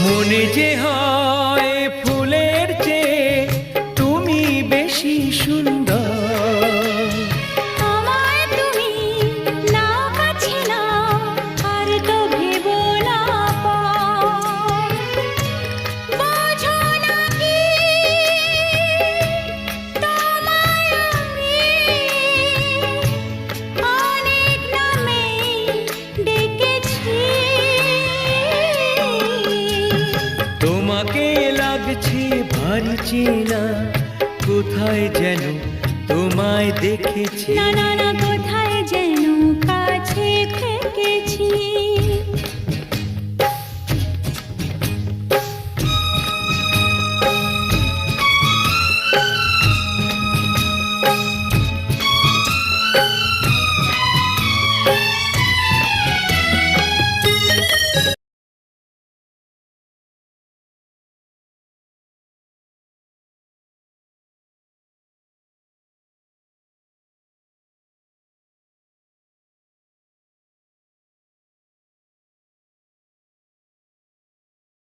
মনে যে হয় ফুলের চেয়ে তুমি বেশি সুন্দর। আমায় তুমি না কাছে নাও, আর তো ভেবো না পর। বোঝো না কি তোমায় আমি অনেক নামেই ডেকেছি। তোমাকে লাগছে ভারী চেনা, কোথায় যেন তোমায় দেখেছি। না না না, কোথায় যেন কাছে থেকেছি।